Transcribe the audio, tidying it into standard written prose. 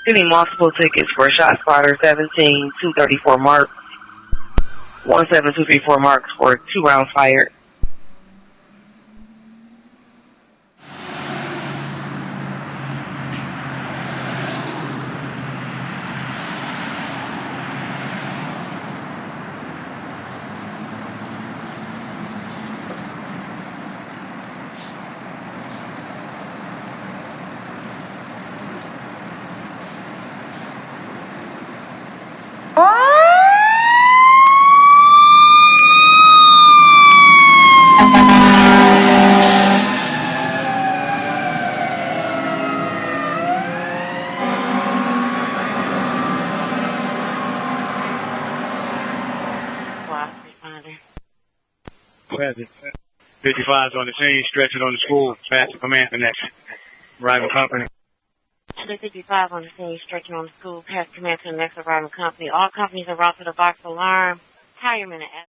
Getting multiple tickets for Shot Spotter 17-234 mark, 17234 marks for 2 rounds fired. Present. 55's on the scene, stretching on the school, past the command the next arriving company. 55 on the scene, stretching on the school, past command to the next arriving company. All companies are route to the box alarm. Hireman